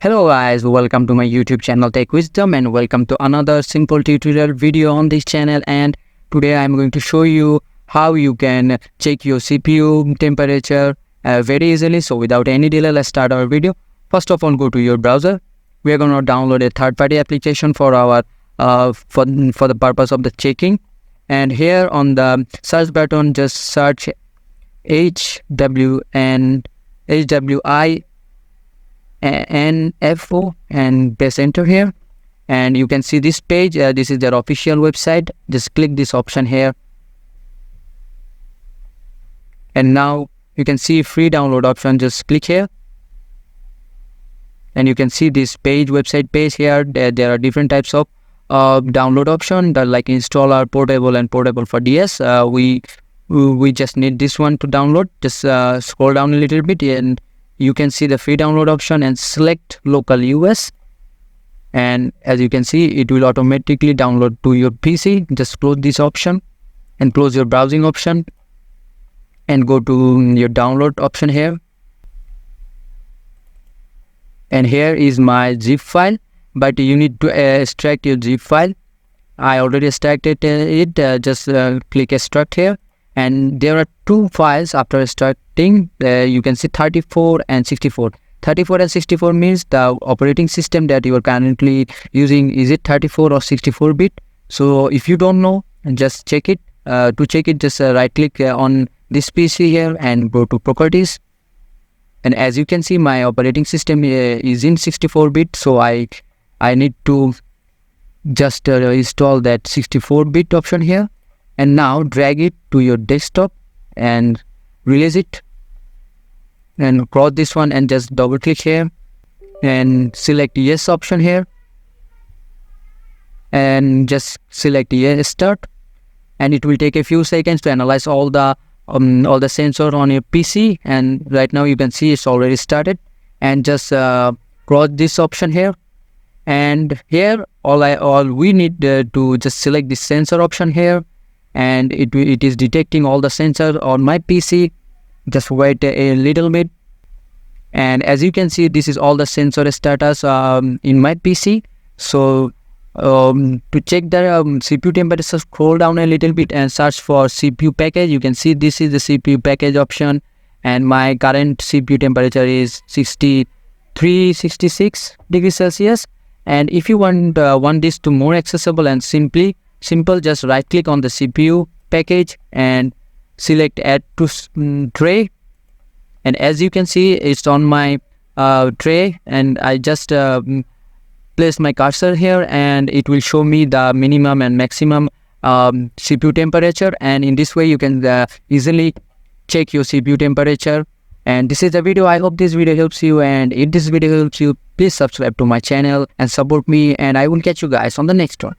Hello guys, welcome to my YouTube channel Tech Wisdom and welcome to another simple tutorial video on this channel. And today I'm going to show you how you can check your CPU temperature very easily. So without any delay, let's start our video. First of all, go to your browser. We are going to download a third-party application for our for the purpose of the checking. And here on the search button, just search HWI and press enter here, and you can see this page. This is their official website. Just click this option here, and now you can see free download option. Just click here, and you can see this website page here. There are different types of download option, that like installer, portable, and portable for DS. We just need this one to download. Just scroll down a little bit and you can see the free download option and select local US, and as you can see, it will automatically download to your PC. Just close this option and close your browsing option and go to your download option here, and here is my zip file, but you need to extract your zip file. I already extracted it. Just click extract here, and there are two files after extracting. You can see 34 and 64. 34 and 64 means the operating system that you are currently using, is it 34 or 64 bit. So if you don't know, just check it. To check it, just right click on this PC here and go to properties, and as you can see, my operating system is in 64 bit, so I need to just install that 64 bit option here. And now drag it to your desktop and release it, and cross this one and just double click here and select yes option here, and just select yes start, and it will take a few seconds to analyze all the sensor on your PC. And right now you can see it's already started, and just cross this option here, and here all we need to just select the sensor option here, and it is detecting all the sensors on my PC. Just wait a little bit, and as you can see, this is all the sensor status in my PC. So to check the CPU temperature, scroll down a little bit and search for CPU package. You can see this is the CPU package option, and my current CPU temperature is 66 degrees Celsius. And if you want this to more accessible and simple, just right click on the CPU package and select add to tray, and as you can see, it's on my tray, and I just place my cursor here, and it will show me the minimum and maximum CPU temperature, and in this way you can easily check your CPU temperature. And this is the video. I hope this video helps you, and if this video helps you, please subscribe to my channel and support me, and I will catch you guys on the next one.